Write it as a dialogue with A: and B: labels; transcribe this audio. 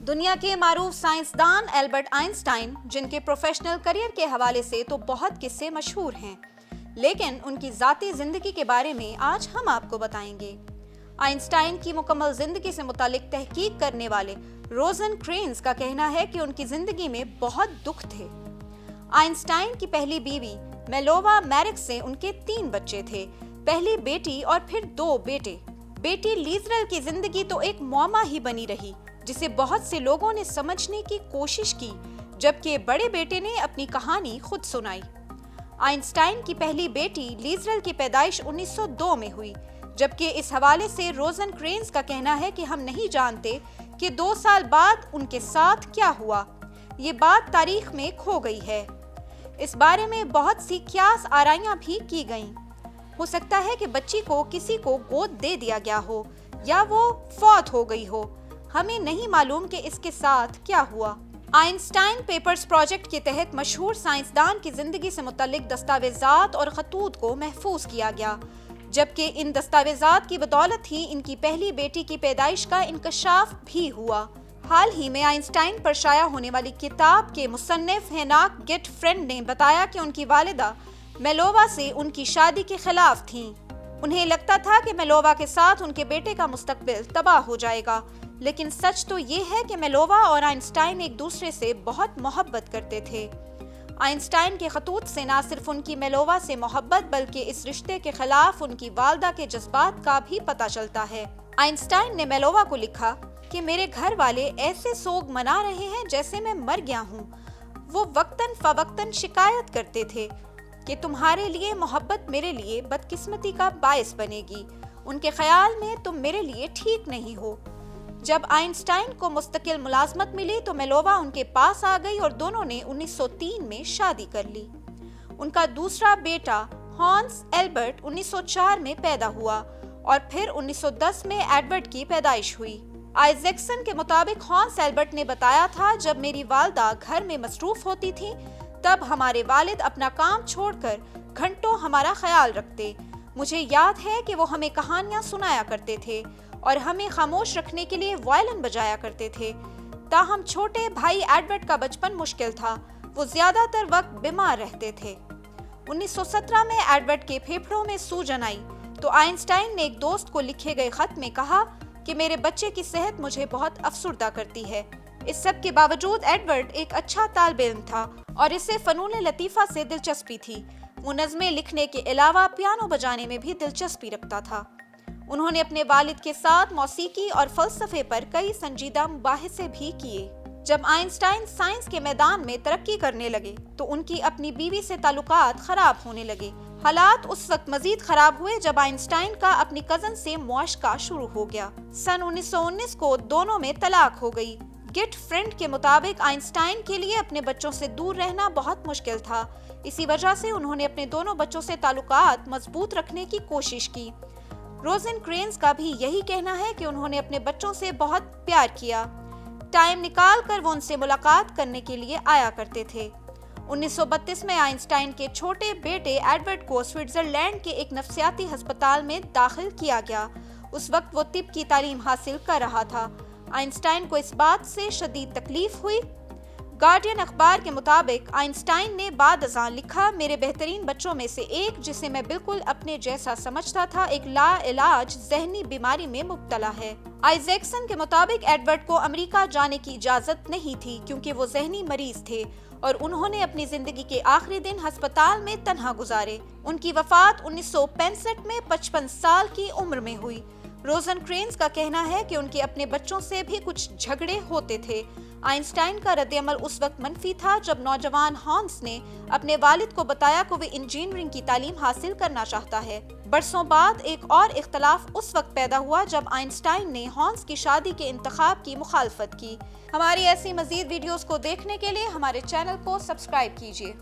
A: دنیا کے معروف سائنسدان البرٹ آئنسٹائن، جن کے پروفیشنل کریئر کے حوالے سے تو بہت قصے مشہور ہیں، لیکن ان کی ذاتی زندگی کے بارے میں آج ہم آپ کو بتائیں گے۔ آئنسٹائن کی مکمل زندگی سے متعلق تحقیق کرنے والے روزن کرینز کا کہنا ہے کہ ان کی زندگی میں بہت دکھ تھے۔ آئنسٹائن کی پہلی بیوی میلووا میرک سے ان کے 3 بچے تھے، پہلی بیٹی اور پھر 2 بیٹے۔ بیٹی لیزرل کی زندگی تو ایک معمہ ہی بنی رہی، جسے بہت سے لوگوں نے سمجھنے کی کوشش کی، جبکہ بڑے بیٹے نے اپنی کہانی خود سنائی۔ آئنسٹائن کی پہلی بیٹی لیزرل کی پیدائش 1902 میں ہوئی، جبکہ اس حوالے سے روزن کرینز کا کہنا ہے کہ ہم نہیں جانتے کہ 2 سال بعد ان کے ساتھ کیا ہوا۔ یہ بات تاریخ میں کھو گئی ہے۔ اس بارے میں بہت سی قیاس آرائیاں بھی کی گئیں۔ ہو سکتا ہے کہ بچی کو کسی کو گود دے دیا گیا ہو یا وہ فوت ہو گئی ہو۔ ہمیں نہیں معلوم کہ اس کے ساتھ کیا ہوا۔ آئنسٹائن پیپرز پروجیکٹ کے تحت مشہور سائنسدان کی زندگی سے متعلق دستاویزات اور خطوط کو محفوظ کیا گیا، جبکہ ان دستاویزات کی بدولت ہی ان کی پہلی بیٹی کی پیدائش کا انکشاف بھی ہوا۔ حال ہی میں آئنسٹائن پر شائع ہونے والی کتاب کے مصنف ہیناک گیٹ فرینڈ نے بتایا کہ ان کی والدہ میلووا سے ان کی شادی کے خلاف تھیں۔ انہیں لگتا تھا کہ میلووا کے ساتھ ان کے بیٹے کا مستقبل تباہ ہو جائے گا، لیکن سچ تو یہ ہے کہ میلووا اور آئنسٹائن ایک دوسرے سے بہت محبت کرتے تھے۔ آئنسٹائن کے خطوط سے نہ صرف ان کی میلووا سے محبت بلکہ اس رشتے کے خلاف ان کی والدہ کے جذبات کا بھی پتہ چلتا ہے۔ آئنسٹائن نے میلووا کو لکھا کہ میرے گھر والے ایسے سوگ منا رہے ہیں جیسے میں مر گیا ہوں۔ وہ وقتاً فوقتاً شکایت کرتے تھے کہ تمہارے لیے محبت میرے لیے بدقسمتی کا باعث بنے گی، ان کے خیال میں تم میرے لیے ٹھیک نہیں ہو۔ جب آئنسٹائن کو مستقل ملازمت ملی تو میلووا ان کے پاس آ گئی اور دونوں نے 1903 میں شادی کر لی۔ ان کا دوسرا بیٹا ہانس البرٹ 1904 میں پیدا ہوا اور پھر 1910 میں ایڈورڈ کی پیدائش ہوئی۔ آئزیکسن کے مطابق ہانس البرٹ نے بتایا تھا، جب میری والدہ گھر میں مصروف ہوتی تھی تب ہمارے والد اپنا کام چھوڑ کر گھنٹوں ہمارا خیال رکھتے۔ مجھے یاد ہے کہ وہ ہمیں کہانیاں سنایا کرتے تھے اور ہمیں خاموش رکھنے کے لیے وائلن بجایا کرتے تھے۔ تاہم چھوٹے بھائی ایڈورڈ کا بچپن مشکل تھا، وہ زیادہ تر وقت بیمار رہتے تھے۔ 1917 میں ایڈورڈ کے پھیپھڑوں میں سوجن آئی تو آئنسٹائن نے ایک دوست کو لکھے گئے خط میں کہا کہ میرے بچے کی صحت مجھے بہت افسردہ کرتی ہے۔ اس سب کے باوجود ایڈورڈ ایک اچھا طالب علم تھا اور اسے فنون لطیفہ سے دلچسپی تھی۔ وہ نظمیں لکھنے کے علاوہ پیانو بجانے میں بھی دلچسپی رکھتا تھا۔ انہوں نے اپنے والد کے ساتھ موسیقی اور فلسفے پر کئی سنجیدہ مباحثے بھی کیے۔ جب آئنسٹائن سائنس کے میدان میں ترقی کرنے لگے تو ان کی اپنی بیوی سے تعلقات خراب ہونے لگے۔ حالات اس وقت مزید خراب ہوئے جب آئنسٹائن کا اپنی کزن سے معاشقہ شروع ہو گیا۔ سن 1919 کو دونوں میں طلاق ہو گئی۔ گیٹ فرینڈ کے مطابق آئنسٹائن کے لیے اپنے بچوں سے دور رہنا بہت مشکل تھا، اسی وجہ سے انہوں نے اپنے دونوں بچوں سے تعلقات مضبوط رکھنے کی کوشش کی۔ روزن کرینز کا بھی یہی کہنا ہے کہ انہوں نے اپنے بچوں سے بہت پیار کیا۔ ٹائم نکال کر وہ ان سے ملاقات کرنے کے لیے آیا کرتے تھے۔ 1932 میں آئنسٹائن کے چھوٹے بیٹے ایڈورڈ کو سوئٹزرلینڈ کے ایک نفسیاتی ہسپتال میں داخل کیا گیا۔ اس وقت وہ طب کی تعلیم حاصل کر رہا تھا۔ آئنسٹائن کو اس بات سے شدید تکلیف ہوئی۔ گارڈین اخبار کے مطابق آئنسٹائن نے بعد ازاں لکھا، میرے بہترین بچوں میں سے ایک جسے میں بالکل اپنے جیسا سمجھتا تھا ایک لا علاج ذہنی بیماری میں مبتلا ہے۔ آئزیکسن کے مطابق ایڈورڈ کو امریکہ جانے کی اجازت نہیں تھی کیونکہ وہ ذہنی مریض تھے اور انہوں نے اپنی زندگی کے آخری دن ہسپتال میں تنہا گزارے۔ ان کی وفات 1965 میں 55 سال کی عمر میں ہوئی۔ روزن کرینز کا کہنا ہے کہ ان کے اپنے بچوں سے بھی کچھ جھگڑے ہوتے تھے۔ آئنسٹائن کا رد عمل اس وقت منفی تھا جب نوجوان ہانس نے اپنے والد کو بتایا کہ وہ انجینئرنگ کی تعلیم حاصل کرنا چاہتا ہے۔ برسوں بعد ایک اور اختلاف اس وقت پیدا ہوا جب آئنسٹائن نے ہانس کی شادی کے انتخاب کی مخالفت کی۔ ہماری ایسی مزید ویڈیوز کو دیکھنے کے لیے ہمارے چینل کو سبسکرائب کیجیے۔